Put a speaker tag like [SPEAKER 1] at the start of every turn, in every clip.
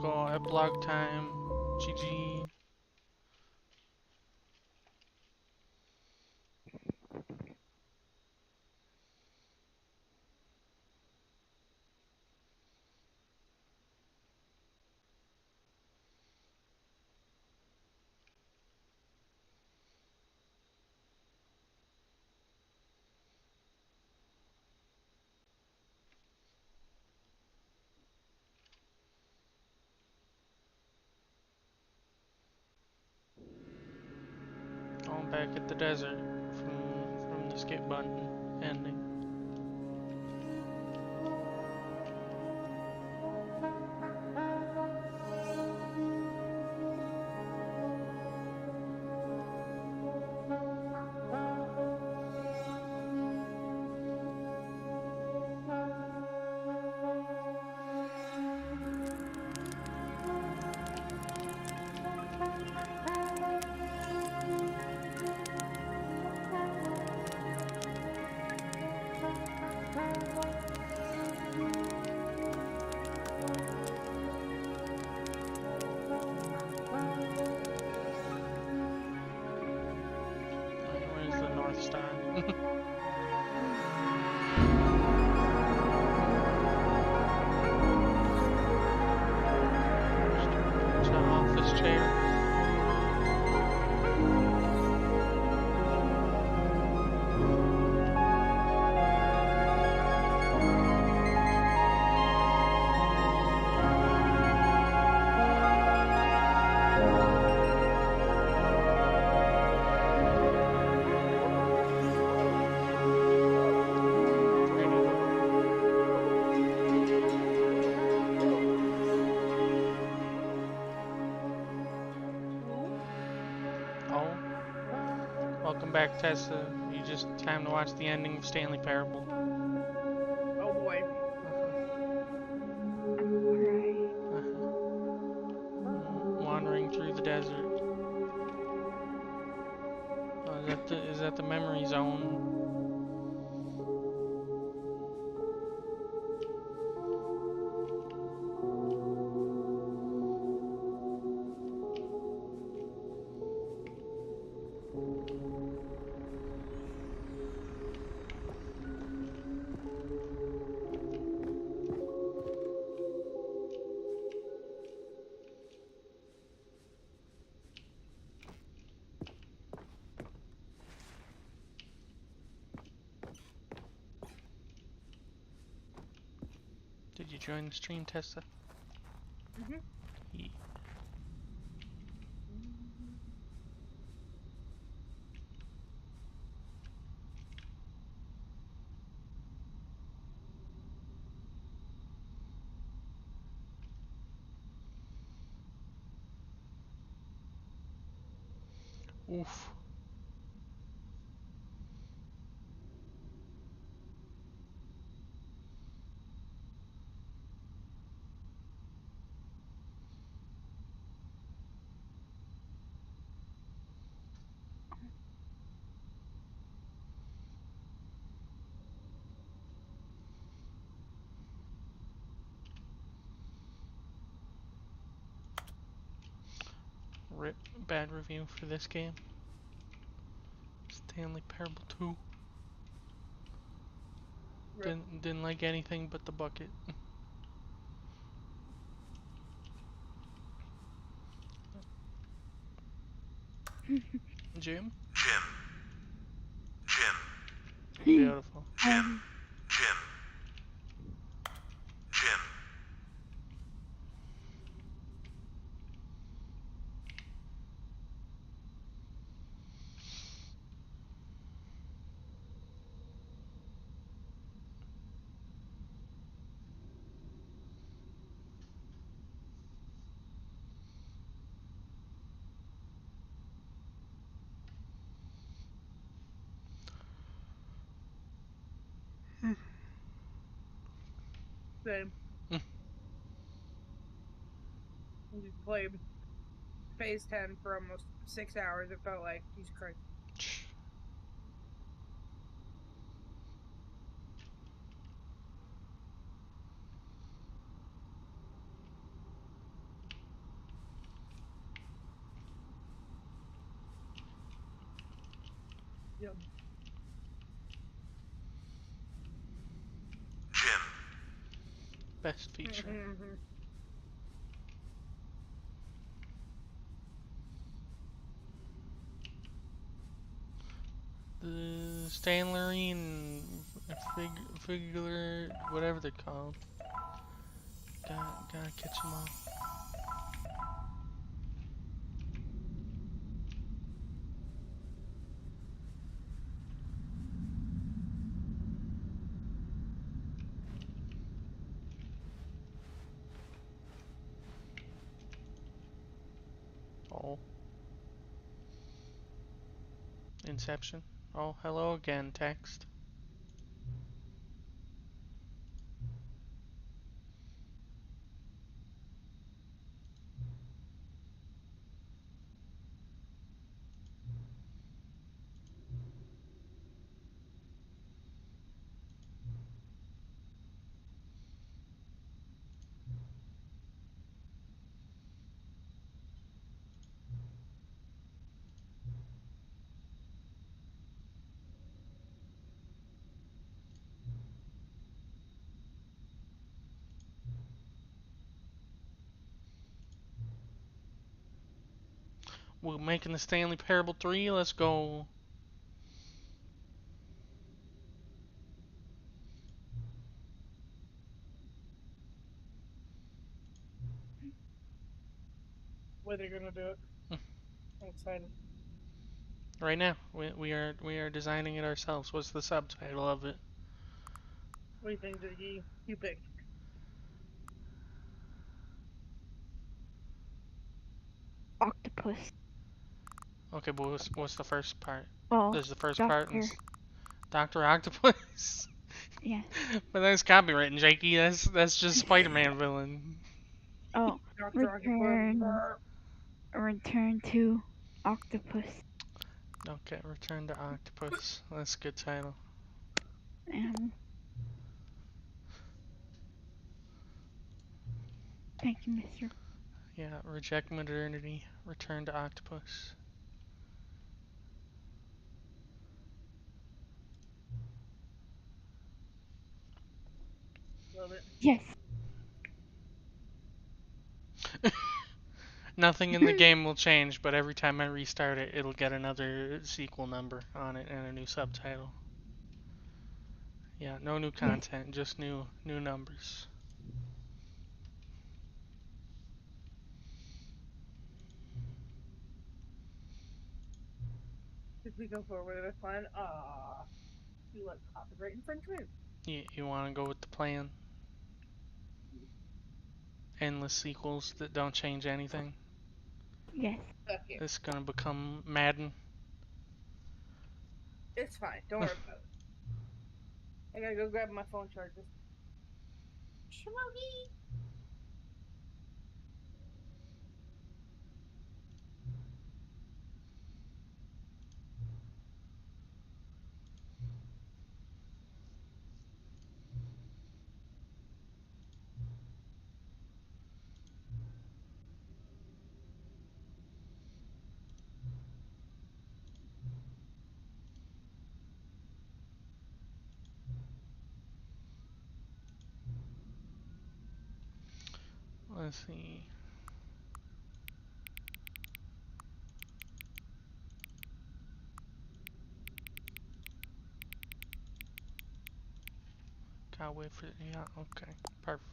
[SPEAKER 1] go epilogue time. GG. Going back at the desert from the skip button ending. Where's the North Star? It's an office chair. Oh, welcome back, Tessa. You just time to watch the ending of Stanley Parable.
[SPEAKER 2] Oh boy.
[SPEAKER 1] Wandering through the desert. Oh, is that the memory zone? Did you join the stream, Tessa?
[SPEAKER 2] Mhm.
[SPEAKER 1] Yeah. Oof. Rip. Bad review for this game. Stanley Parable 2.
[SPEAKER 2] Rip.
[SPEAKER 1] Didn't like anything but the bucket. Jim?
[SPEAKER 3] Jim. Jim.
[SPEAKER 1] Beautiful.
[SPEAKER 3] Jim. Jim. Jim.
[SPEAKER 2] Same.
[SPEAKER 1] Mm.
[SPEAKER 2] We played Phase 10 for almost 6 hours. It felt like Jesus Christ. Yep.
[SPEAKER 3] Jim.
[SPEAKER 1] Best feature. The Stanley and figure, whatever they're called. Gotta catch them all. Oh. Inception. Oh, hello again, text. We're making the Stanley Parable 3. Let's go.
[SPEAKER 2] Where they're gonna do it. I'm excited.
[SPEAKER 1] Right now, we are designing it ourselves. What's the subtitle of it?
[SPEAKER 2] What do you think that you picked?
[SPEAKER 4] Octopus.
[SPEAKER 1] Okay, but what's the first part?
[SPEAKER 4] Well,
[SPEAKER 1] There's the first
[SPEAKER 4] Doctor.
[SPEAKER 1] part. Dr. Octopus.
[SPEAKER 4] Yeah.
[SPEAKER 1] But that's copywritten, Jakey. That's just Spider-Man villain.
[SPEAKER 4] Oh, return to Octopus.
[SPEAKER 1] Okay, Return to Octopus. That's a good title.
[SPEAKER 4] Thank you, Mr.
[SPEAKER 1] Yeah, Reject Modernity. Return to Octopus.
[SPEAKER 2] Love it.
[SPEAKER 4] Yes.
[SPEAKER 1] Nothing in the game will change, but every time I restart it, it'll get another sequel number on it and a new subtitle. Yeah, no new content, just new numbers.
[SPEAKER 2] If we go forward with this plan, you like copyright infringement.
[SPEAKER 1] You want to go with the plan? Endless sequels that don't change anything?
[SPEAKER 4] Yes.
[SPEAKER 2] Okay.
[SPEAKER 1] It's gonna become Madden.
[SPEAKER 2] It's fine. Don't worry about it. I gotta go grab my phone charger. Shmogi!
[SPEAKER 1] Let's see. Gotta wait for it. Yeah, okay. Perfect.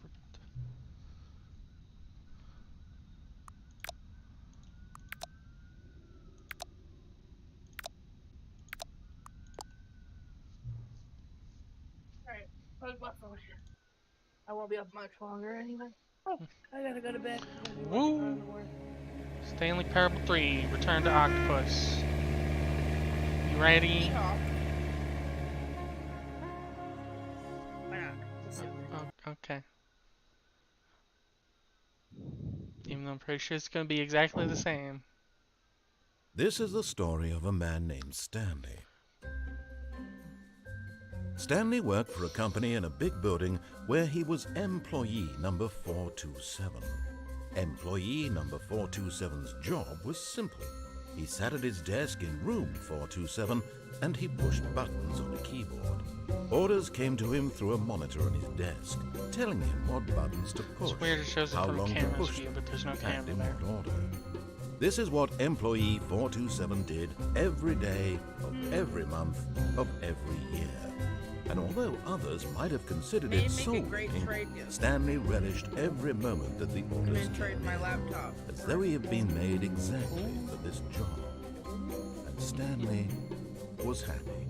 [SPEAKER 2] Alright, plug my phone here. I won't be up much longer anyway. Oh, I gotta go to bed.
[SPEAKER 1] Woo! Stanley Parable 3, Return to Octopus. You ready?
[SPEAKER 2] Yeehaw. Why not? Let's do it.
[SPEAKER 1] Oh, okay. Even though I'm pretty sure it's gonna be exactly the same.
[SPEAKER 5] This is the story of a man named Stanley. Stanley worked for a company in a big building where he was employee number 427. Employee number 427's job was simple. He sat at his desk in room 427 and he pushed buttons on a keyboard. Orders came to him through a monitor on his desk, telling him what buttons to push,
[SPEAKER 1] It's weird it shows it
[SPEAKER 5] how
[SPEAKER 1] from
[SPEAKER 5] long to
[SPEAKER 1] camera's
[SPEAKER 5] push
[SPEAKER 1] view,
[SPEAKER 5] them,
[SPEAKER 1] but there's no
[SPEAKER 5] and
[SPEAKER 1] camera
[SPEAKER 5] in
[SPEAKER 1] there.
[SPEAKER 5] what order. This is what employee 427 did every day of every month of every year. And although others might have considered
[SPEAKER 2] They
[SPEAKER 5] it
[SPEAKER 2] make a
[SPEAKER 5] soul
[SPEAKER 2] great
[SPEAKER 5] eating,
[SPEAKER 2] trade deal.
[SPEAKER 5] Stanley relished every moment that the
[SPEAKER 2] I'm
[SPEAKER 5] orders
[SPEAKER 2] gonna trade
[SPEAKER 5] came
[SPEAKER 2] my
[SPEAKER 5] in,
[SPEAKER 2] laptop.
[SPEAKER 5] as though he had been made exactly for this job. And Stanley was happy.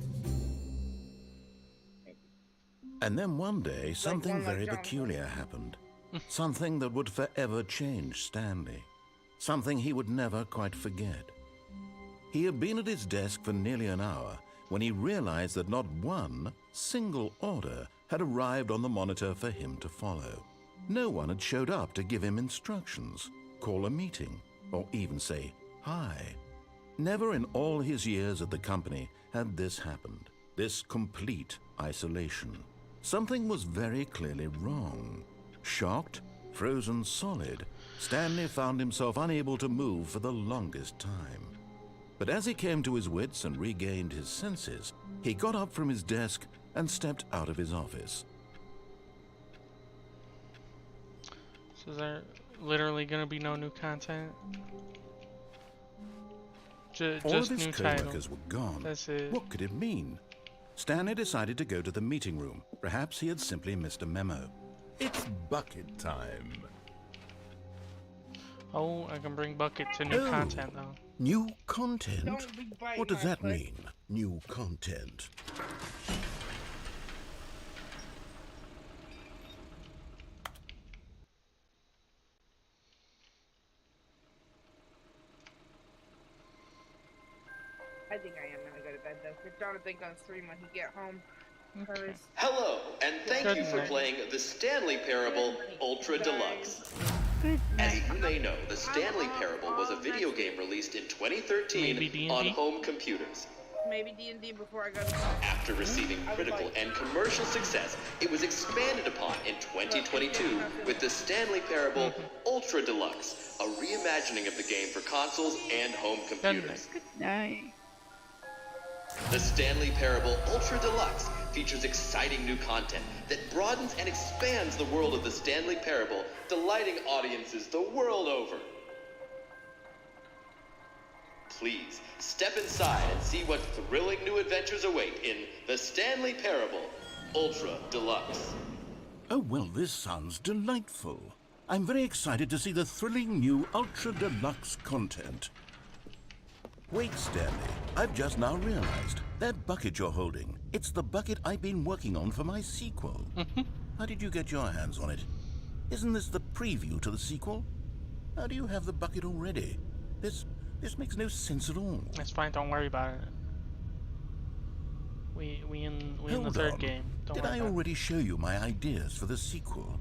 [SPEAKER 5] And then one day, something
[SPEAKER 2] one like
[SPEAKER 5] very
[SPEAKER 2] John.
[SPEAKER 5] peculiar happened. Something that would forever change Stanley. Something he would never quite forget. He had been at his desk for nearly an hour when he realized that not one single order had arrived on the monitor for him to follow. No one had showed up to give him instructions, call a meeting, or even say hi. Never in all his years at the company had this happened, this complete isolation. Something was very clearly wrong. Shocked, frozen solid, Stanley found himself unable to move for the longest time. But as he came to his wits and regained his senses, he got up from his desk and stepped out of his office.
[SPEAKER 1] So is there literally gonna be no new content?
[SPEAKER 5] All
[SPEAKER 1] Just
[SPEAKER 5] of his
[SPEAKER 1] new title.
[SPEAKER 5] co-workers were gone.
[SPEAKER 1] That's it.
[SPEAKER 5] What could it mean? Stanley decided to go to the meeting room. Perhaps he had simply missed a memo. It's bucket time.
[SPEAKER 1] Oh, I can bring Bucket to new
[SPEAKER 5] Oh.
[SPEAKER 1] content though.
[SPEAKER 5] New content?
[SPEAKER 2] Don't be biting
[SPEAKER 5] What does
[SPEAKER 2] my
[SPEAKER 5] that
[SPEAKER 2] foot.
[SPEAKER 5] mean? New content.
[SPEAKER 2] I think I am gonna go to bed though. Because Jonathan gonna stream when he get home.
[SPEAKER 1] Okay.
[SPEAKER 6] Hello, and thank you for
[SPEAKER 1] Good night.
[SPEAKER 6] playing the Stanley Parable Ultra Deluxe.
[SPEAKER 4] Good
[SPEAKER 6] As
[SPEAKER 4] night.
[SPEAKER 6] you may know, the Stanley Parable was a video game released in 2013
[SPEAKER 1] Maybe D&D?
[SPEAKER 6] on home computers.
[SPEAKER 2] Maybe D&D before I go to bed.
[SPEAKER 6] After receiving critical and commercial success, it was expanded upon in 2022 with the Stanley Parable Ultra Deluxe, a reimagining of the game for consoles and home computers.
[SPEAKER 4] Good night.
[SPEAKER 6] The Stanley Parable Ultra Deluxe features exciting new content that broadens and expands the world of the Stanley Parable, delighting audiences the world over. Please, step inside and see what thrilling new adventures await in the Stanley Parable Ultra Deluxe.
[SPEAKER 5] Oh, well, this sounds delightful. I'm very excited to see the thrilling new Ultra Deluxe content. Wait, Stanley, I've just now realized. That bucket you're holding, it's the bucket I've been working on for my sequel. How did you get your hands on it? Isn't this the preview to the sequel? How do you have the bucket already? This makes no sense at all.
[SPEAKER 1] That's fine. Don't worry about it. We in the
[SPEAKER 5] Hold
[SPEAKER 1] third
[SPEAKER 5] on.
[SPEAKER 1] game. Don't
[SPEAKER 5] Did
[SPEAKER 1] worry
[SPEAKER 5] I
[SPEAKER 1] about it.
[SPEAKER 5] already show you my ideas for the sequel?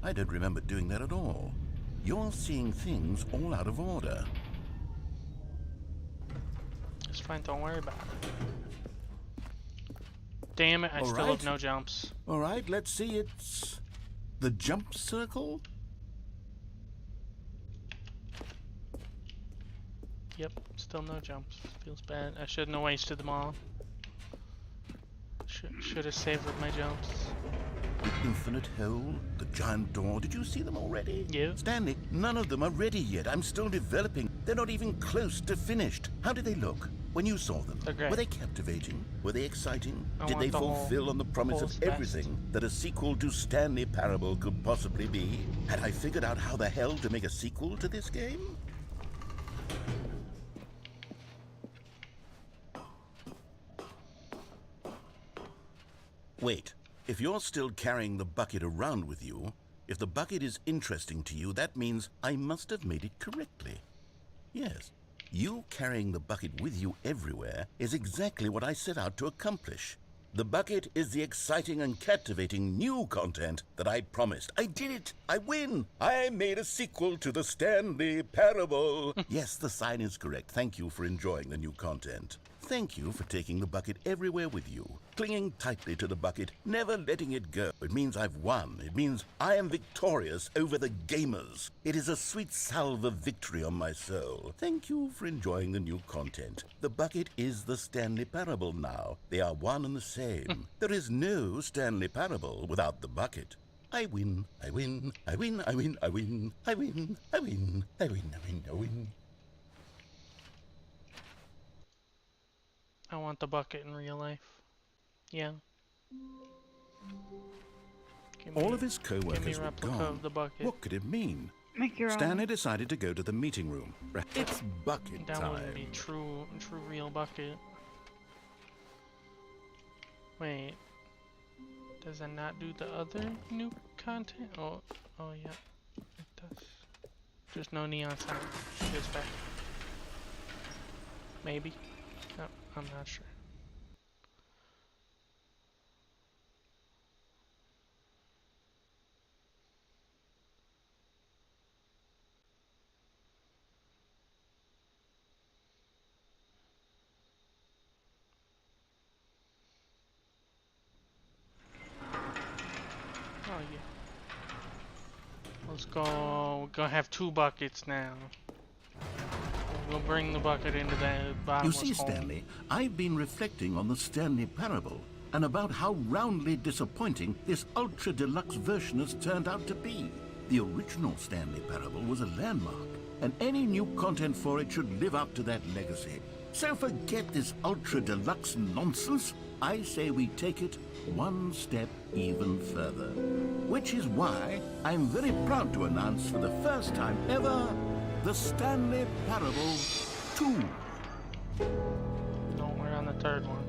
[SPEAKER 5] I don't remember doing that at all. You're seeing things all out of order.
[SPEAKER 1] It's fine. Don't worry about it. Damn it! I
[SPEAKER 5] All
[SPEAKER 1] still
[SPEAKER 5] right.
[SPEAKER 1] have no jumps.
[SPEAKER 5] All right, let's see. It's the jump circle.
[SPEAKER 1] Yep. Still no jumps. Feels bad. I shouldn't have wasted them all. Should have savored my jumps.
[SPEAKER 5] The infinite hole, the giant door. Did you see them already?
[SPEAKER 1] Yeah.
[SPEAKER 5] Stanley, none of them are ready yet. I'm still developing. They're not even close to finished. How did they look when you saw them?
[SPEAKER 1] They're great.
[SPEAKER 5] Were they captivating? Were they exciting?
[SPEAKER 1] I
[SPEAKER 5] Did
[SPEAKER 1] want
[SPEAKER 5] they
[SPEAKER 1] the whole-
[SPEAKER 5] fulfill on the promise
[SPEAKER 1] whole's
[SPEAKER 5] of
[SPEAKER 1] best.
[SPEAKER 5] everything that a sequel to Stanley Parable could possibly be? Had I figured out how the hell to make a sequel to this game? Wait, if you're still carrying the bucket around with you, if the bucket is interesting to you, that means I must have made it correctly. Yes, you carrying the bucket with you everywhere is exactly what I set out to accomplish. The bucket is the exciting and captivating new content that I promised. I did it! I win! I made a sequel to the Stanley Parable. Yes, the sign is correct. Thank you for enjoying the new content. Thank you for taking the bucket everywhere with you, clinging tightly to the bucket, never letting it go. It means I've won. It means I am victorious over the gamers. It is a sweet salve of victory on my soul. Thank you for enjoying the new content. The bucket is the Stanley Parable now. They are one and the same. There is no Stanley Parable without the bucket. I win, I win, I win, I win, I win, I win, I win, I win, I win, I win.
[SPEAKER 1] I want the bucket in real life. Yeah.
[SPEAKER 5] All of his
[SPEAKER 1] give me
[SPEAKER 5] co-workers
[SPEAKER 1] a
[SPEAKER 5] were
[SPEAKER 1] replica
[SPEAKER 5] gone.
[SPEAKER 1] of the bucket.
[SPEAKER 5] What could it mean?
[SPEAKER 4] Make your
[SPEAKER 5] Stanley
[SPEAKER 4] own.
[SPEAKER 5] decided to go to the meeting room. It's bucket
[SPEAKER 1] That
[SPEAKER 5] time.
[SPEAKER 1] wouldn't be true real bucket. Wait. Does that not do the other new content? Oh yeah. It does. There's no neon sign. It's back. Maybe. No, I'm not sure. Oh yeah. Let's go. We're gonna have 2 buckets now. We'll bring the bucket into the
[SPEAKER 5] You
[SPEAKER 1] bottomless
[SPEAKER 5] see,
[SPEAKER 1] hole.
[SPEAKER 5] Stanley, I've been reflecting on the Stanley Parable and about how roundly disappointing this ultra deluxe version has turned out to be. The original Stanley Parable was a landmark, and any new content for it should live up to that legacy. So forget this ultra deluxe nonsense. I say we take it one step even further. Which is why I'm very proud to announce for the first time ever, the Stanley Parable 2.
[SPEAKER 1] No, we're on the 3rd one.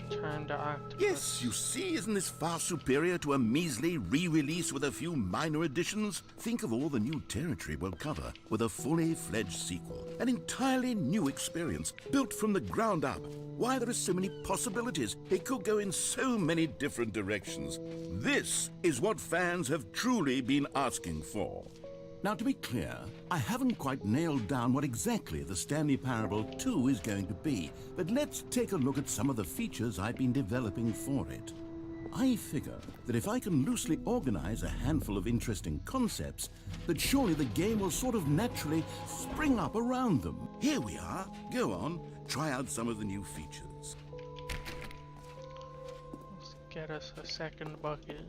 [SPEAKER 1] Turn to octopus.
[SPEAKER 5] Yes, you see, isn't this far superior to a measly re-release with a few minor additions? Think of all the new territory we'll cover with a fully fledged sequel. An entirely new experience, built from the ground up. Why, there are so many possibilities. It could go in so many different directions. This is what fans have truly been asking for. Now, to be clear, I haven't quite nailed down what exactly the Stanley Parable 2 is going to be, but let's take a look at some of the features I've been developing for it. I figure that if I can loosely organize a handful of interesting concepts, that surely the game will sort of naturally spring up around them. Here we are. Go on, try out some of the new features.
[SPEAKER 1] Let's get us a 2nd bucket.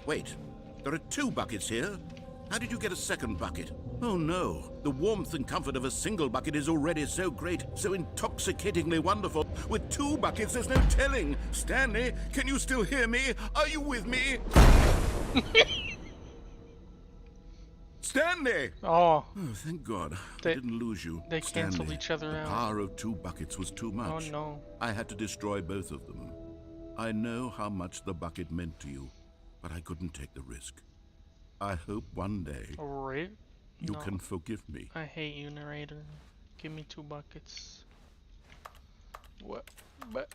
[SPEAKER 5] Wait, there are 2 buckets here? How did you get a 2nd bucket? Oh no, the warmth and comfort of a single bucket is already so great, so intoxicatingly wonderful. With 2 buckets, there's no telling. Stanley, can you still hear me? Are you with me? Stanley!
[SPEAKER 1] Oh,
[SPEAKER 5] Oh, thank God.
[SPEAKER 1] They-
[SPEAKER 5] I didn't lose you.
[SPEAKER 1] they canceled
[SPEAKER 5] Stanley,
[SPEAKER 1] each other
[SPEAKER 5] the
[SPEAKER 1] out.
[SPEAKER 5] power of 2 buckets was too
[SPEAKER 1] oh
[SPEAKER 5] much.
[SPEAKER 1] no.
[SPEAKER 5] I had to destroy both of them. I know how much the bucket meant to you, but I couldn't take the risk. I hope one day
[SPEAKER 1] Right?
[SPEAKER 5] you
[SPEAKER 1] No.
[SPEAKER 5] can forgive me.
[SPEAKER 1] I hate you, narrator. Give me 2 buckets. What? But.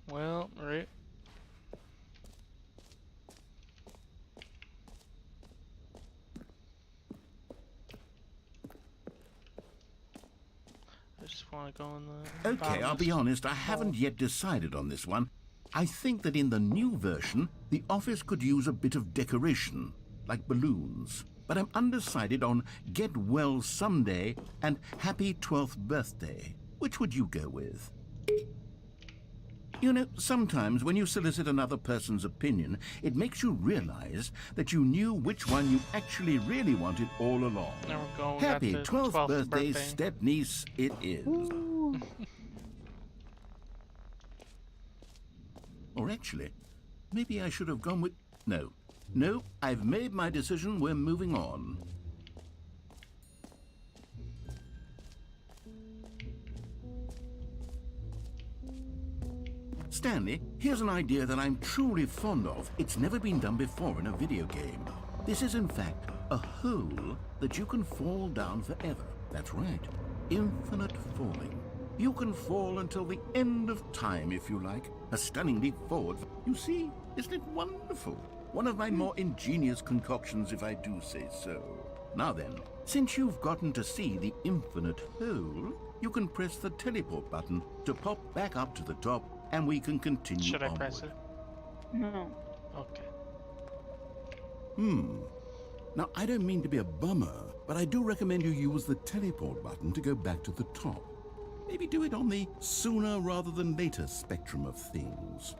[SPEAKER 1] Well, right. I just want to go in the.
[SPEAKER 5] Okay, I'll be honest, I haven't yet decided on this one. I think that in the new version, the office could use a bit of decoration, like balloons. But I'm undecided on Get Well Someday and Happy 12th Birthday. Which would you go with? You know, sometimes when you solicit another person's opinion, it makes you realize that you knew which one you actually really wanted all along.
[SPEAKER 1] There we go. We got
[SPEAKER 5] Happy
[SPEAKER 1] the
[SPEAKER 5] 12th birthday, step-niece it is.
[SPEAKER 4] Ooh.
[SPEAKER 5] Or actually, maybe I should have gone with... No, I've made my decision. We're moving on. Stanley, here's an idea that I'm truly fond of. It's never been done before in a video game. This is, in fact, a hole that you can fall down forever. That's right. Infinite falling. You can fall until the end of time if you like. A stunning leap forward. You see, isn't it wonderful? One of my more ingenious concoctions, if I do say so. Now then, since you've gotten to see the infinite hole, you can press the teleport button to pop back up to the top, and we can continue
[SPEAKER 1] Should I
[SPEAKER 5] onward.
[SPEAKER 1] press it?
[SPEAKER 4] No.
[SPEAKER 1] Okay.
[SPEAKER 5] Now, I don't mean to be a bummer, but I do recommend you use the teleport button to go back to the top. Maybe do it on the sooner rather than later spectrum of things.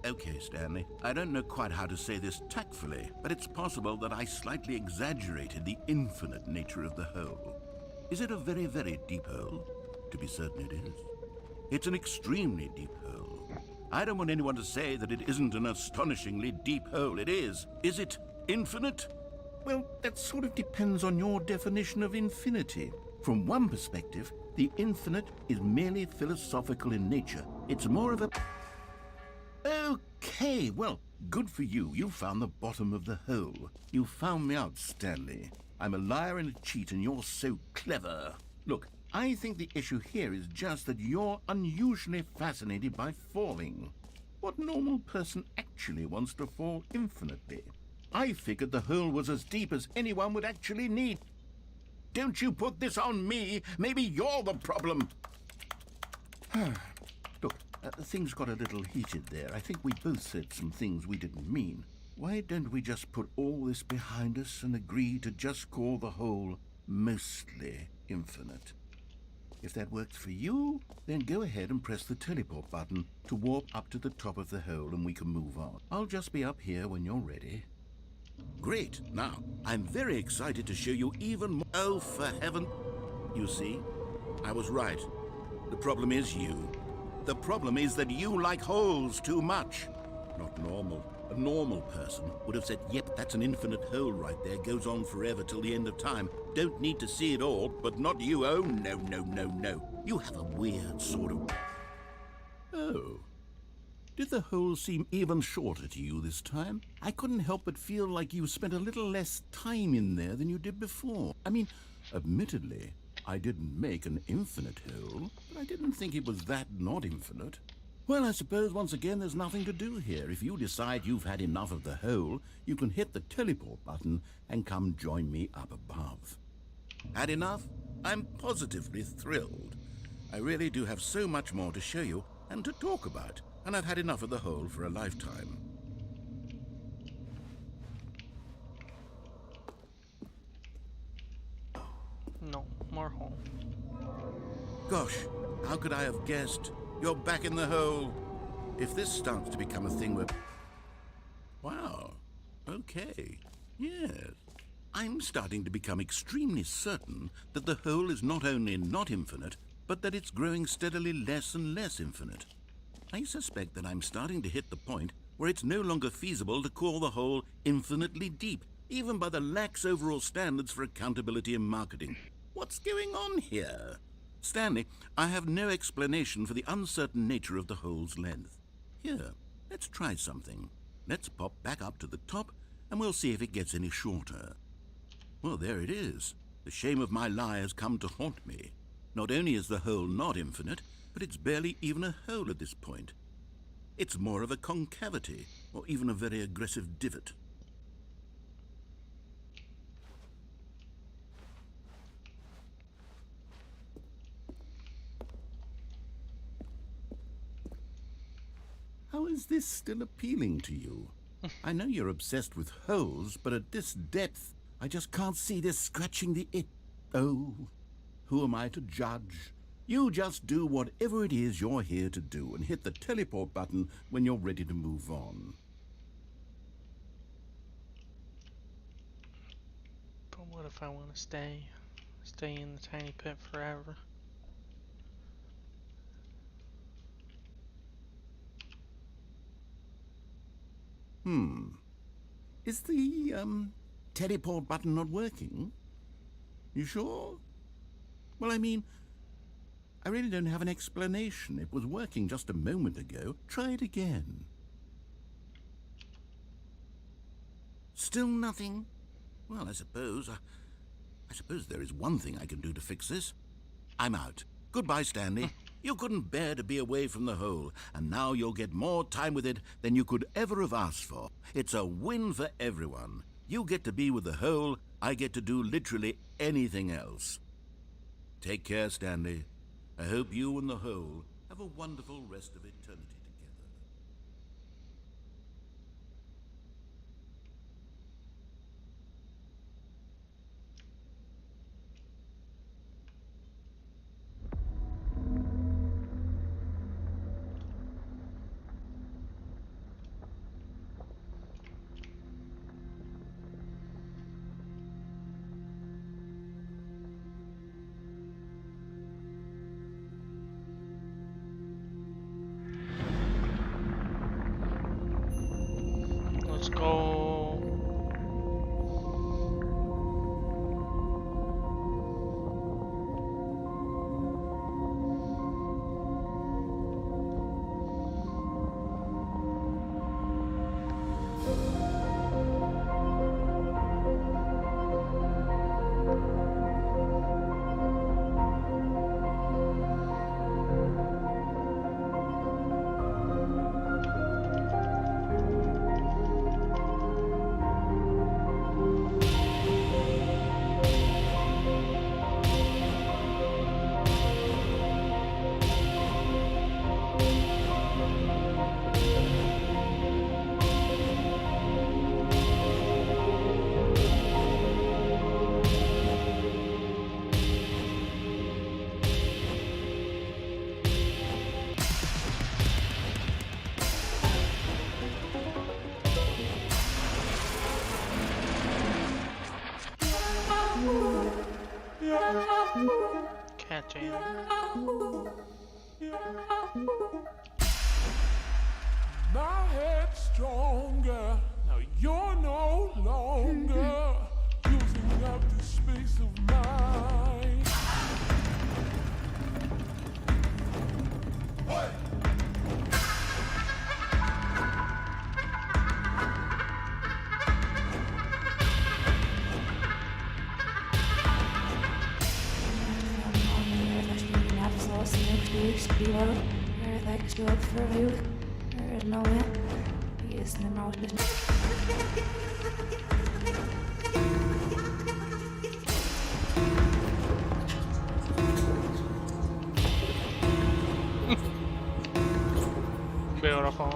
[SPEAKER 5] Okay, Stanley, I don't know quite how to say this tactfully, but it's possible that I slightly exaggerated the infinite nature of the hole. Is it a very, very deep hole? To be certain it is. It's an extremely deep hole. I don't want anyone to say that it isn't an astonishingly deep hole. It is. Is it infinite? Well, that sort of depends on your definition of infinity. From one perspective, the infinite is merely philosophical in nature. It's more of a... Okay, well, good for you. You found the bottom of the hole. You found me out, Stanley. I'm a liar and a cheat, and you're so clever. Look, I think the issue here is just that you're unusually fascinated by falling. What normal person actually wants to fall infinitely? I figured the hole was as deep as anyone would actually need. Don't you put this on me. Maybe you're the problem. Look, things got a little heated there. I think we both said some things we didn't mean. Why don't we just put all this behind us and agree to just call the hole mostly infinite? If that works for you, then go ahead and press the teleport button to warp up to the top of the hole and we can move on. I'll just be up here when you're ready. Great. Now, I'm very excited to show you even more. Oh, for heaven. You see, I was right. The problem is you. The problem is that you like holes too much. Not normal. A normal person would have said, yep, that's an infinite hole right there. Goes on forever till the end of time. Don't need to see it all, but not you. Oh, no, no, no, no. You have a weird sort of... Oh. Did the hole seem even shorter to you this time? I couldn't help but feel like you spent a little less time in there than you did before. I mean, admittedly, I didn't make an infinite hole, but I didn't think it was that not infinite. Well, I suppose once again there's nothing to do here. If you decide you've had enough of the hole, you can hit the teleport button and come join me up above. Had enough? I'm positively thrilled. I really do have so much more to show you and to talk about, and I've had enough of the hole for a lifetime.
[SPEAKER 1] No, more hole.
[SPEAKER 5] Gosh, how could I have guessed? You're back in the hole. If this starts to become a thing where... Wow. Okay. Yes. I'm starting to become extremely certain that the hole is not only not infinite, but that it's growing steadily less and less infinite. I suspect that I'm starting to hit the point where it's no longer feasible to call the hole infinitely deep, even by the lax overall standards for accountability and marketing. What's going on here? Stanley, I have no explanation for the uncertain nature of the hole's length. Here, let's try something. Let's pop back up to the top, and we'll see if it gets any shorter. Well, there it is. The shame of my lie has come to haunt me. Not only is the hole not infinite, but it's barely even a hole at this point. It's more of a concavity, or even a very aggressive divot. How is this still appealing to you? I know you're obsessed with holes, but at this depth, I just can't see this scratching the itch. Oh, who am I to judge? You just do whatever it is you're here to do and hit the teleport button when you're ready to move on.
[SPEAKER 1] But what if I want to stay in the tiny pit forever?
[SPEAKER 5] Is the, teleport button not working? You sure? Well, I mean, I really don't have an explanation. It was working just a moment ago. Try it again. Still nothing? Well, I suppose there is one thing I can do to fix this. I'm out. Goodbye, Stanley. You couldn't bear to be away from the hole, and now you'll get more time with it than you could ever have asked for. It's a win for everyone. You get to be with the hole, I get to do literally anything else. Take care, Stanley. I hope you and the hole have a wonderful rest of eternity together.
[SPEAKER 1] Let's go. Cat jam.
[SPEAKER 7] My head's stronger. Now you're no longer using up the space of mine. What?
[SPEAKER 1] Beautiful.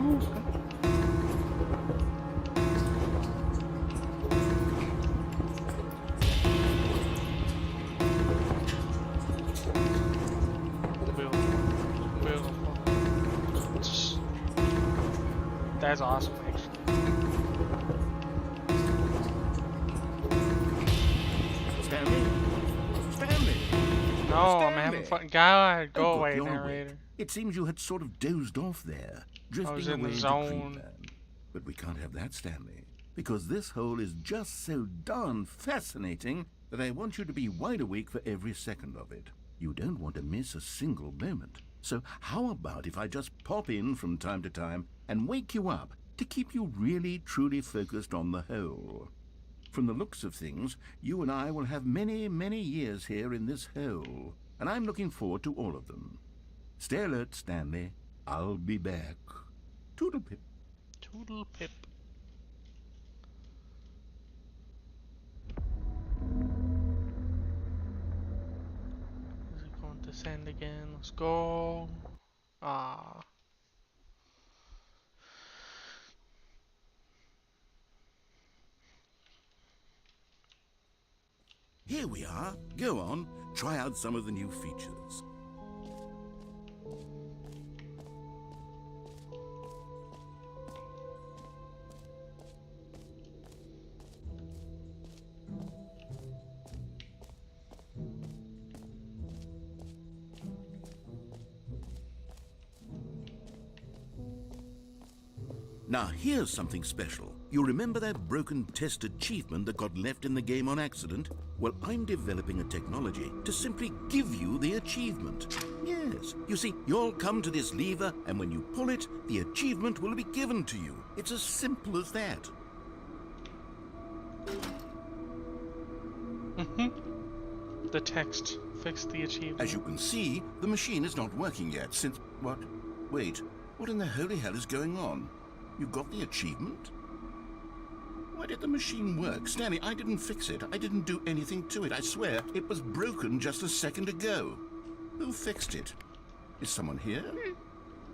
[SPEAKER 4] Oh, God.
[SPEAKER 1] Beautiful. That's awesome, actually.
[SPEAKER 5] Stanley? Stanley!
[SPEAKER 1] No, I'm
[SPEAKER 5] Stanley!
[SPEAKER 1] having fun. God, go
[SPEAKER 5] Oh, good,
[SPEAKER 1] away,
[SPEAKER 5] you're
[SPEAKER 1] narrator.
[SPEAKER 5] awake. It seems you had sort of dozed off there, drifting
[SPEAKER 1] was in the
[SPEAKER 5] away into
[SPEAKER 1] zone.
[SPEAKER 5] dreamland. But we can't have that, Stanley, because this hole is just so darn fascinating that I want you to be wide awake for every second of it. You don't want to miss a single moment. So how about if I just pop in from time to time and wake you up to keep you really, truly focused on the hole? From the looks of things, you and I will have many, many years here in this hole, and I'm looking forward to all of them. Stay alert, Stanley. I'll be back. Toodle pip.
[SPEAKER 1] Toodle pip. Is it going to send again? Let's go. Ah.
[SPEAKER 5] Here we are. Go on, try out some of the new features. Now here's something special. You remember that broken test achievement that got left in the game on accident? Well, I'm developing a technology to simply give you the achievement. Yes, you see, you'll come to this lever, and when you pull it, the achievement will be given to you. It's as simple as that.
[SPEAKER 1] The text fixed the achievement.
[SPEAKER 5] As you can see, the machine is not working yet since... What? Wait, what in the holy hell is going on? You got the achievement? Why did the machine work? Stanley, I didn't fix it. I didn't do anything to it. I swear, it was broken just a second ago. Who fixed it? Is someone here?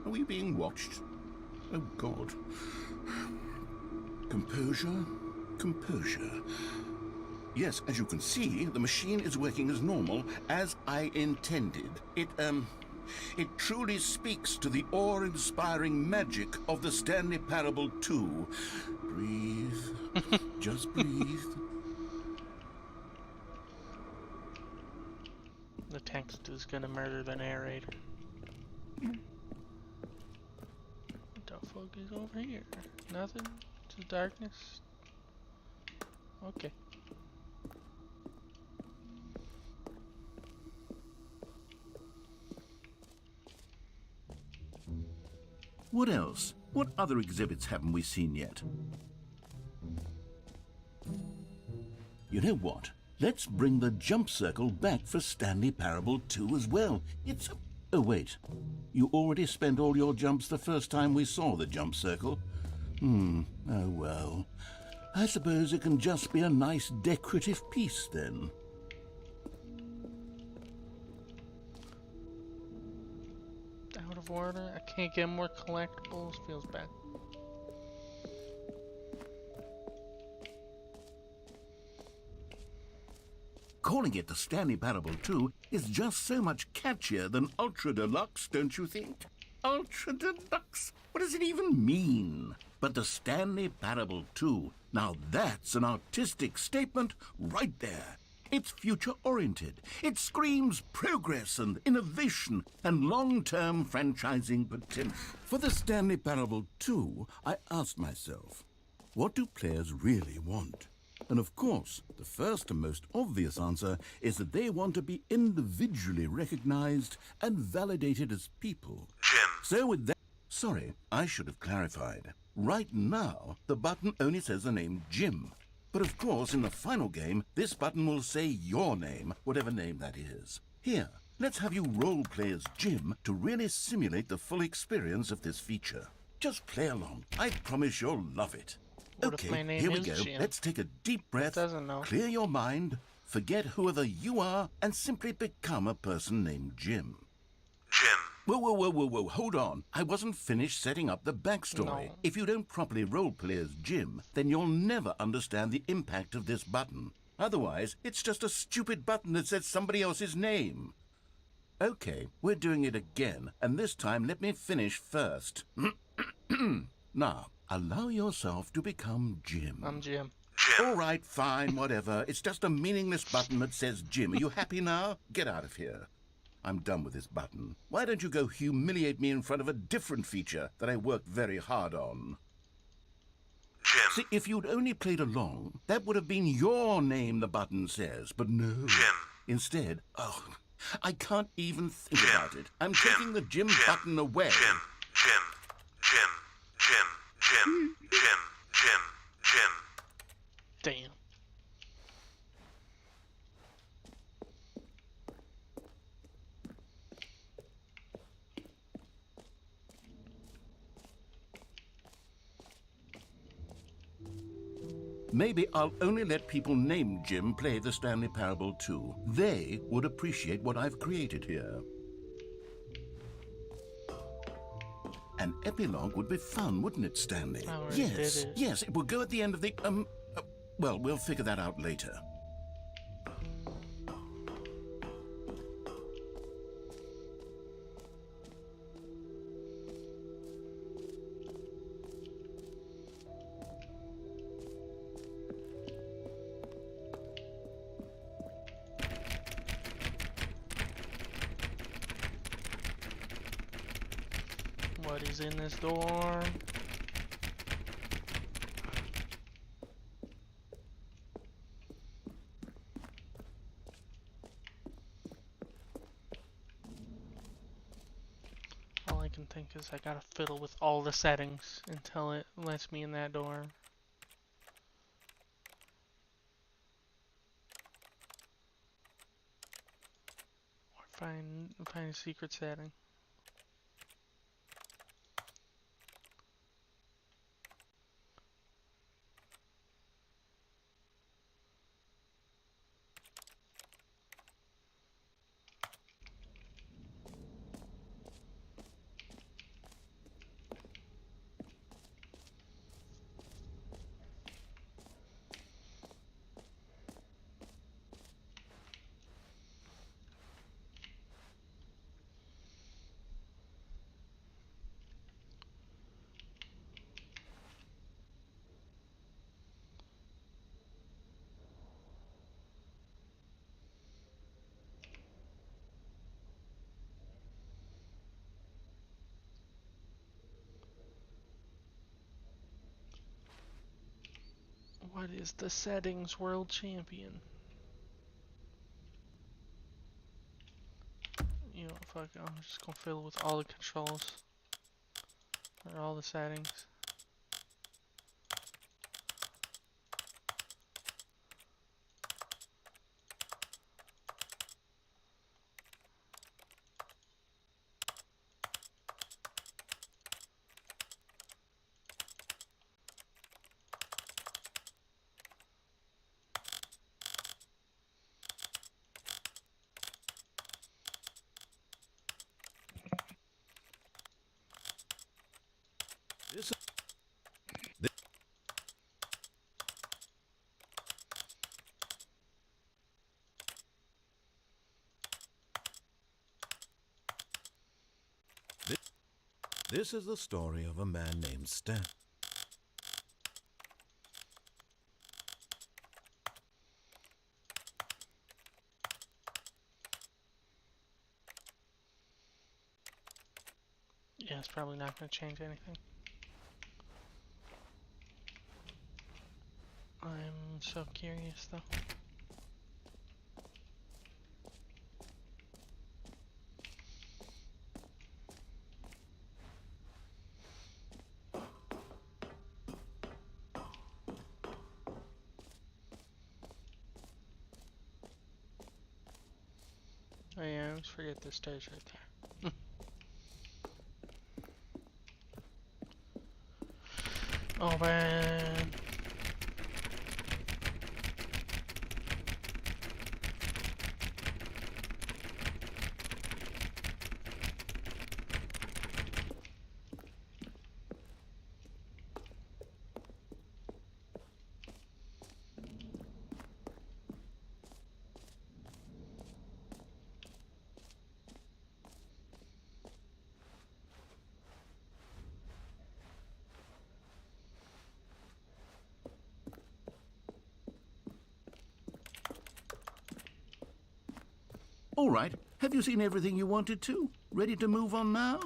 [SPEAKER 5] Are we being watched? Oh, God. Composure, composure. Yes, as you can see, the machine is working as normal, as I intended. It truly speaks to the awe-inspiring magic of the Stanley Parable 2. Breathe. Just breathe.
[SPEAKER 1] The text is gonna murder the narrator. What the fuck is over here? Nothing? Just darkness? Okay.
[SPEAKER 5] What else? What other exhibits haven't we seen yet? You know what? Let's bring the jump circle back for Stanley Parable 2 as well. It's... Oh, wait. You already spent all your jumps the first time we saw the jump circle? Oh, well. I suppose it can just be a nice decorative piece, then.
[SPEAKER 1] Out of order. I can't get more collectibles. Feels bad.
[SPEAKER 5] Calling it the Stanley Parable 2 is just so much catchier than Ultra Deluxe, don't you think? Ultra Deluxe? What does it even mean? But the Stanley Parable 2, now that's an artistic statement right there. It's future-oriented. It screams progress and innovation and long-term franchising potential. For the Stanley Parable 2, I asked myself, what do players really want? And of course, the first and most obvious answer is that they want to be individually recognized and validated as people.
[SPEAKER 3] Jim.
[SPEAKER 5] So with that... Sorry, I should have clarified. Right now, the button only says the name Jim. But of course, in the final game, this button will say your name, whatever name that is. Here, let's have you roleplay as Jim to really simulate the full experience of this feature. Just play along. I promise you'll love it.
[SPEAKER 1] What if my
[SPEAKER 5] Okay,
[SPEAKER 1] name
[SPEAKER 5] here we
[SPEAKER 1] is
[SPEAKER 5] go.
[SPEAKER 1] Jim?
[SPEAKER 5] Let's take a deep breath,
[SPEAKER 1] doesn't know.
[SPEAKER 5] clear your mind, forget whoever you are, and simply become a person named Jim.
[SPEAKER 3] Jim.
[SPEAKER 5] Whoa, hold on. I wasn't finished setting up the backstory.
[SPEAKER 1] No.
[SPEAKER 5] If you don't properly roleplay as Jim, then you'll never understand the impact of this button. Otherwise, it's just a stupid button that says somebody else's name. Okay, we're doing it again, and this time let me finish first. Now, allow yourself to become Jim.
[SPEAKER 1] I'm Jim.
[SPEAKER 3] Jim.
[SPEAKER 5] All right, fine, whatever. It's just a meaningless button that says Jim. Are you happy now? Get out of here. I'm done with this button. Why don't you go humiliate me in front of a different feature that I worked very hard on?
[SPEAKER 3] Jim.
[SPEAKER 5] See, if you'd only played along, that would have been your name the button says, but no.
[SPEAKER 3] Jim.
[SPEAKER 5] Instead, oh, I can't even think
[SPEAKER 3] Jim.
[SPEAKER 5] about it. I'm
[SPEAKER 3] Jim.
[SPEAKER 5] taking the Jim
[SPEAKER 3] Jim.
[SPEAKER 5] button away.
[SPEAKER 3] Jim. Jim. Jim. Jim. Jim. Jim. Jim. Jim.
[SPEAKER 1] Damn.
[SPEAKER 5] Maybe I'll only let people named Jim play the Stanley Parable 2. They would appreciate what I've created here. An epilogue would be fun, wouldn't it, Stanley?
[SPEAKER 1] I already did it.
[SPEAKER 5] Yes, it will go at the end of the, well, we'll figure that out later.
[SPEAKER 1] What is in this door? All I can think is I gotta fiddle with all the settings until it lets me in that door. Find a secret setting. What is the settings world champion? You know, fuck it, I'm just gonna fill it with all the controls. Or all the settings.
[SPEAKER 5] This, this is the story of a man named Stan.
[SPEAKER 1] Yeah, it's probably not gonna change anything. I'm so curious though. Oh yeah, I always forget the stage right there. Oh man.
[SPEAKER 5] All right, have you seen everything you wanted to? Ready to move on now?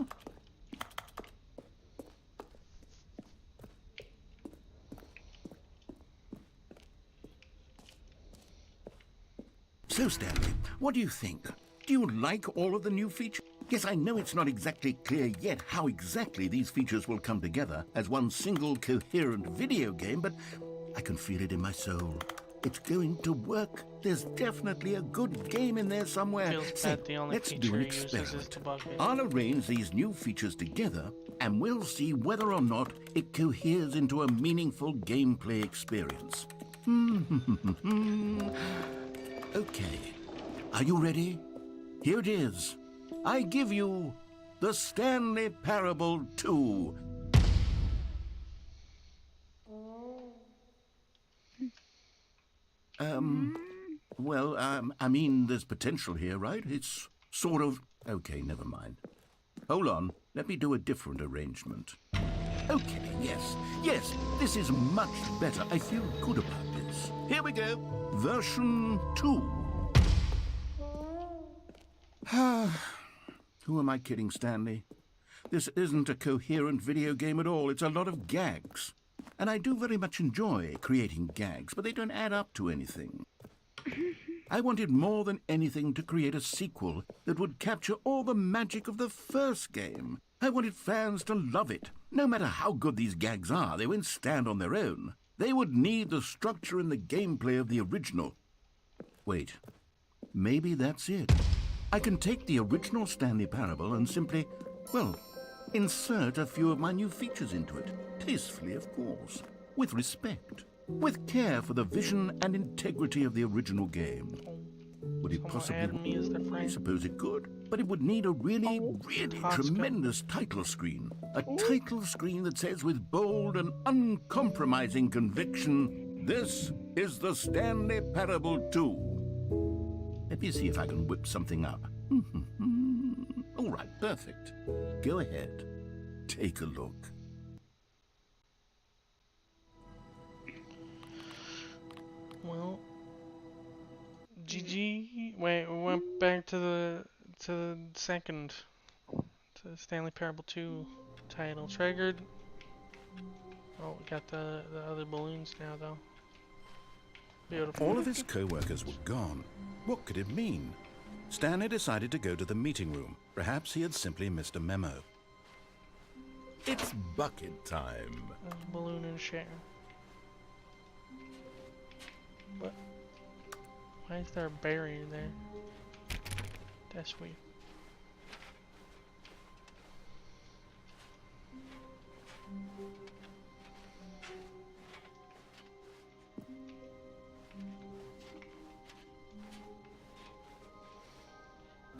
[SPEAKER 5] So, Stanley, what do you think? Do you like all of the new features? Yes, I know it's not exactly clear yet how exactly these features will come together as one single coherent video game, but I can feel it in my soul. It's going to work. There's definitely a good game in there somewhere.
[SPEAKER 1] Feels
[SPEAKER 5] So,
[SPEAKER 1] bad the only
[SPEAKER 5] let's do
[SPEAKER 1] feature
[SPEAKER 5] an
[SPEAKER 1] he uses is
[SPEAKER 5] experiment.
[SPEAKER 1] to bug me.
[SPEAKER 5] I'll arrange these new features together, and we'll see whether or not it coheres into a meaningful gameplay experience. Okay, are you ready? Here it is. I give you the Stanley Parable 2. Well, I mean, there's potential here, right? It's sort of... Okay, never mind. Hold on, let me do a different arrangement. Okay, yes, this is much better. I feel good about this. Here we go. Version 2. Who am I kidding, Stanley? This isn't a coherent video game at all. It's a lot of gags. And I do very much enjoy creating gags, but they don't add up to anything. I wanted more than anything to create a sequel that would capture all the magic of the first game. I wanted fans to love it. No matter how good these gags are, they won't stand on their own. They would need the structure and the gameplay of the original. Wait, maybe that's it. I can take the original Stanley Parable and simply, well, insert a few of my new features into it. Tastefully, of course. With respect. With care for the vision and integrity of the original game. Would it
[SPEAKER 1] Someone add me as their
[SPEAKER 5] possibly... I
[SPEAKER 1] friend.
[SPEAKER 5] suppose it could. But it would need a really
[SPEAKER 1] Hot
[SPEAKER 5] tremendous title screen. A title screen that says with bold and uncompromising conviction, "This is the Stanley Parable 2. Let me see if I can whip something up. All right, perfect. Go ahead. Take a look.
[SPEAKER 1] Well, GG. Wait, we went back to the second, to the Stanley Parable 2 title. Triggered. Oh, we got the other balloons now, though. Beautiful.
[SPEAKER 5] All of his co-workers were gone. What could it mean? Stanley decided to go to the meeting room. Perhaps he had simply missed a memo. It's bucket time.
[SPEAKER 1] A balloon and share. What? Why is there a barrier there? That's weird.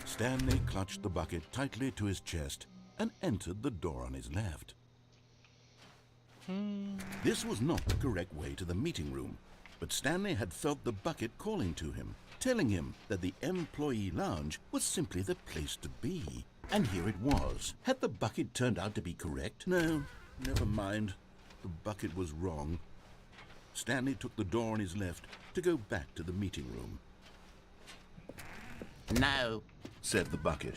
[SPEAKER 5] Stanley clutched the bucket tightly to his chest and entered the door on his left. This was not the correct way to the meeting room, but Stanley had felt the bucket calling to him, telling him that the employee lounge was simply the place to be. And here it was. Had the bucket turned out to be correct? No, never mind. The bucket was wrong. Stanley took the door on his left to go back to the meeting room.
[SPEAKER 8] No,
[SPEAKER 5] Said the bucket.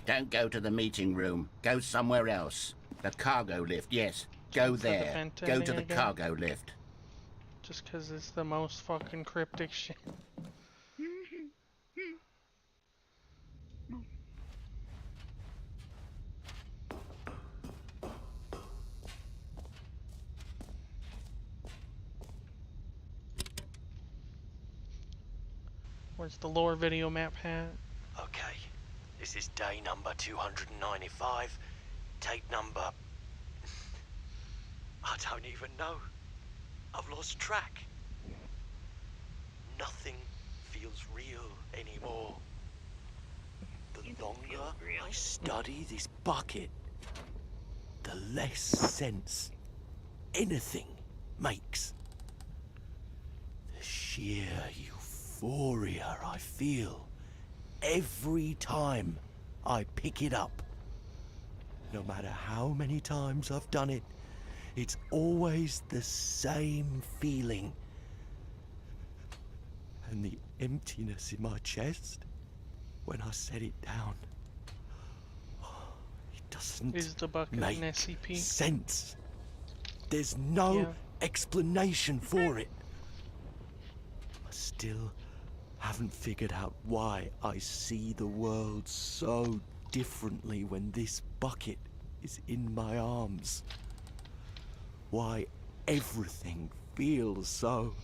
[SPEAKER 8] don't go to the meeting room. Go somewhere else. The cargo lift, yes. Go
[SPEAKER 1] Is that the
[SPEAKER 8] there.
[SPEAKER 1] vent
[SPEAKER 8] Go to
[SPEAKER 1] ending
[SPEAKER 8] the
[SPEAKER 1] again?
[SPEAKER 8] cargo lift.
[SPEAKER 1] Just 'cause it's the most fucking cryptic shit. Where's the lore video map hat?
[SPEAKER 9] Okay, this is day number 295. Tape number... I don't even know. I've lost track. Nothing feels real anymore. The longer I study this bucket, the less sense anything makes. The sheer euphoria I feel every time I pick it up. No matter how many times I've done it, it's always the same feeling. And the emptiness in my chest when I set it down. It doesn't
[SPEAKER 1] Is the bucket an
[SPEAKER 9] make
[SPEAKER 1] SCP?
[SPEAKER 9] sense. There's no
[SPEAKER 1] Yeah.
[SPEAKER 9] explanation for it. I still haven't figured out why I see the world so differently when this bucket is in my arms. Why everything feels so...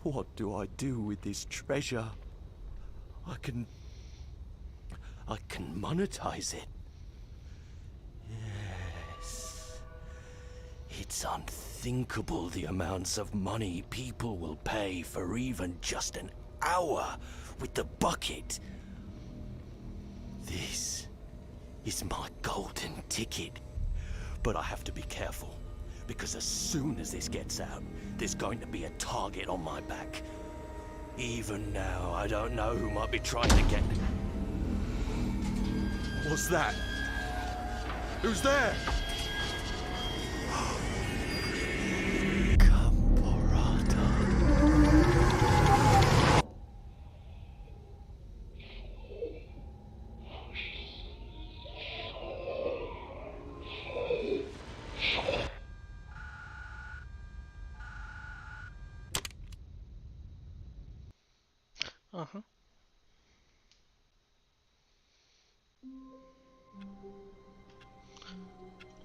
[SPEAKER 9] What do I do with this treasure? I can monetize it. Yes. It's unthinkable the amounts of money people will pay for even just an hour with the bucket. This is my golden ticket. But I have to be careful, because as soon as this gets out, there's going to be a target on my back. Even now, I don't know who might be trying to get... What's that? Who's there?
[SPEAKER 1] Uh-huh.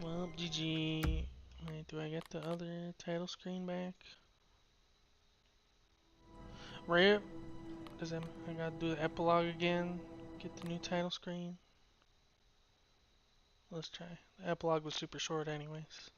[SPEAKER 1] Well, GG. Wait, do I get the other title screen back? RIP. What does that mean? I gotta do the epilogue again. Get the new title screen. Let's try. The epilogue was super short anyways.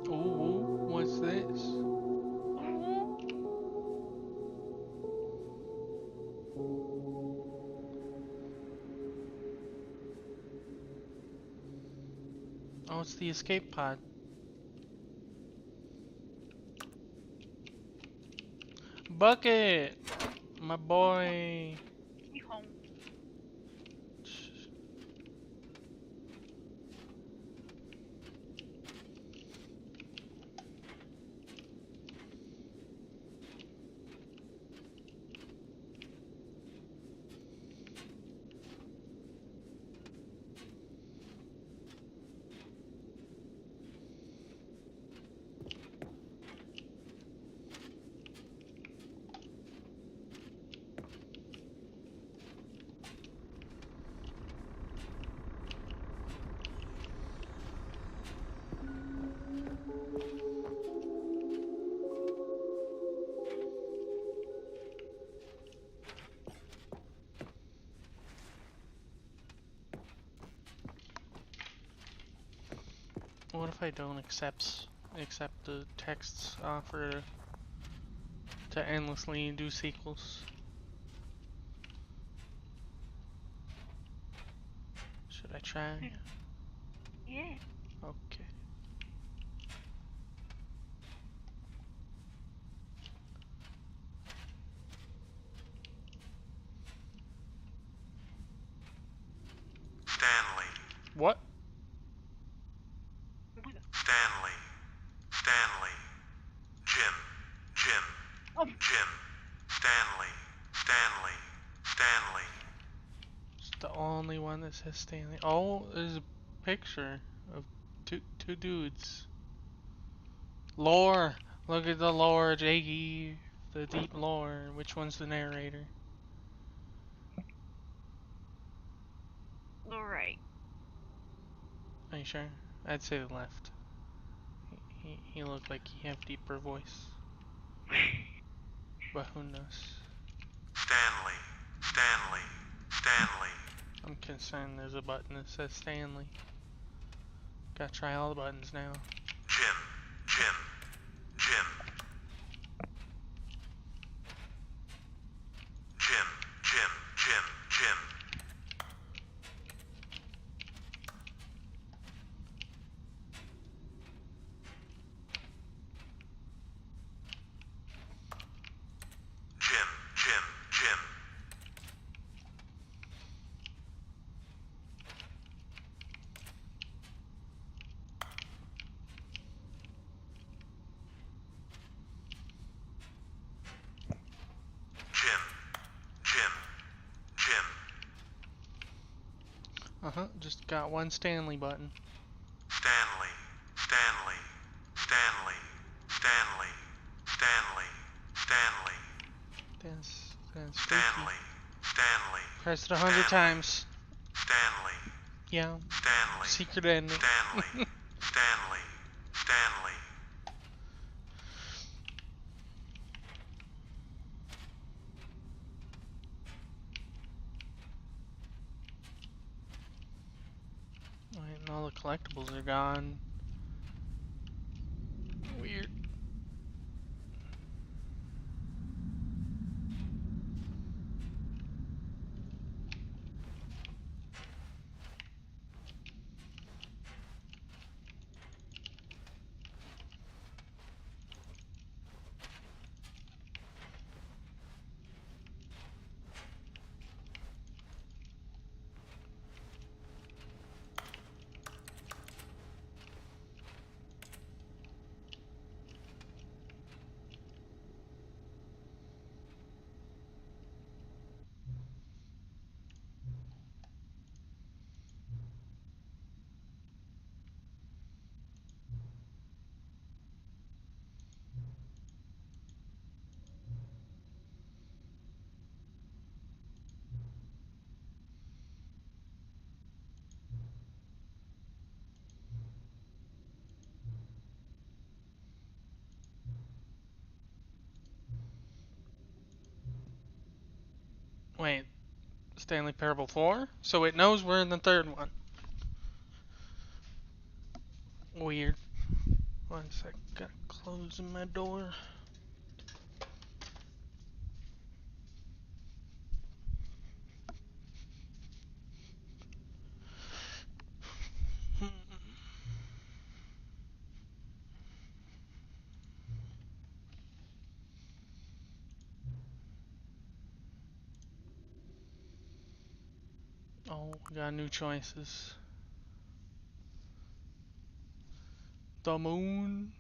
[SPEAKER 1] Ooh, what's this? Oh, it's the escape pod. Bucket! My boy! What if I don't accept the text's offer to endlessly do sequels? Should I try?
[SPEAKER 10] Yeah.
[SPEAKER 1] Okay.
[SPEAKER 3] Stanley.
[SPEAKER 1] What?
[SPEAKER 3] Stanley. Stanley. Jim. Jim.
[SPEAKER 10] Oh.
[SPEAKER 3] Jim. Stanley. Stanley. Stanley.
[SPEAKER 1] It's the only one that says Stanley. Oh, there's a picture of two dudes. Lore! Look at the lore, Jakey. The deep lore. Which one's the narrator?
[SPEAKER 10] Alright.
[SPEAKER 1] Are you sure? I'd say the left. He looked like he had deeper voice. But who knows?
[SPEAKER 3] Stanley. Stanley. Stanley.
[SPEAKER 1] I'm concerned there's a button that says Stanley. Gotta try all the buttons now.
[SPEAKER 3] Jim. Jim. Jim. Jim. Jim. Jim. Jim.
[SPEAKER 1] Just got one Stanley button.
[SPEAKER 3] Stanley, Stanley, Stanley, Stanley, Stanley, Stanley,
[SPEAKER 1] That's freaky.
[SPEAKER 3] Stanley, Stanley,
[SPEAKER 1] Press it 100 times.
[SPEAKER 3] Stanley,
[SPEAKER 1] Yeah.
[SPEAKER 3] Stanley,
[SPEAKER 1] Secret ending.
[SPEAKER 3] Stanley, Stanley, Stanley.
[SPEAKER 1] Alright, and all the collectibles are gone. Weird. Wait, Stanley Parable 4? So it knows we're in the third one. Weird. One sec, gotta close my door. Oh, we got new choices. The moon.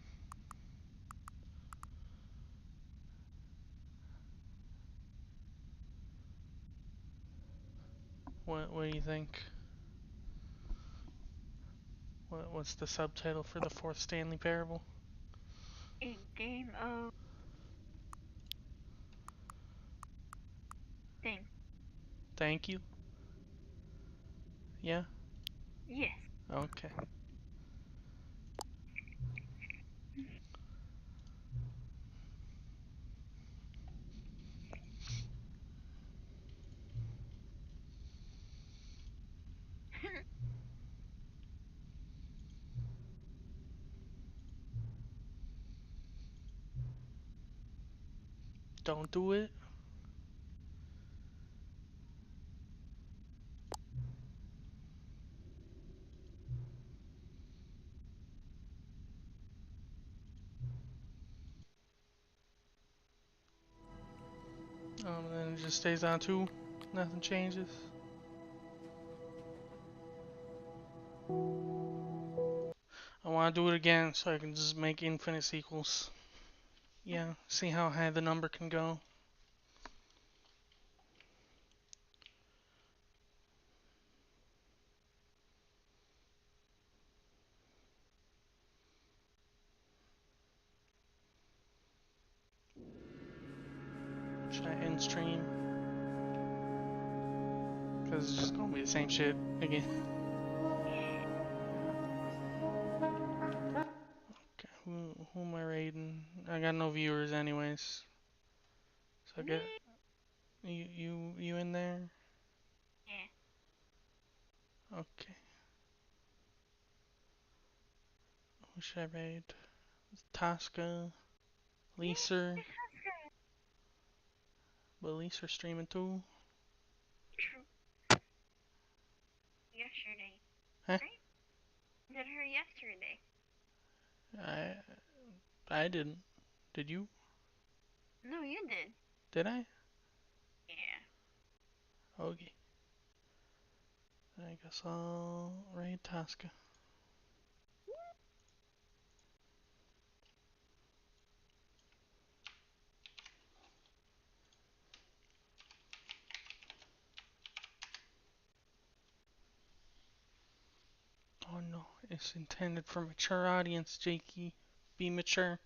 [SPEAKER 1] What do you think? What's the subtitle for the fourth Stanley Parable?
[SPEAKER 10] A game of thing.
[SPEAKER 1] Thank you. Yeah?
[SPEAKER 10] Yes.
[SPEAKER 1] Okay. Don't do it. Then it just stays on 2. Nothing changes. I want to do it again so I can just make infinite sequels. Yeah, see how high the number can go. Should I end stream? Because it's just gonna be the same shit again. Okay, who am I raiding? I got no viewers anyways. So I get you in there?
[SPEAKER 10] Yeah.
[SPEAKER 1] Okay. Who should I raid? Tosca, Lisa, but Lisa streaming too.
[SPEAKER 10] True. Yesterday.
[SPEAKER 1] Huh?
[SPEAKER 10] Right? Did her yesterday.
[SPEAKER 1] I didn't. Did you?
[SPEAKER 10] No, you did.
[SPEAKER 1] Did I?
[SPEAKER 10] Yeah.
[SPEAKER 1] Okay. I guess I'll raid Tosca. show is intended for mature audience, Jakey. Be mature.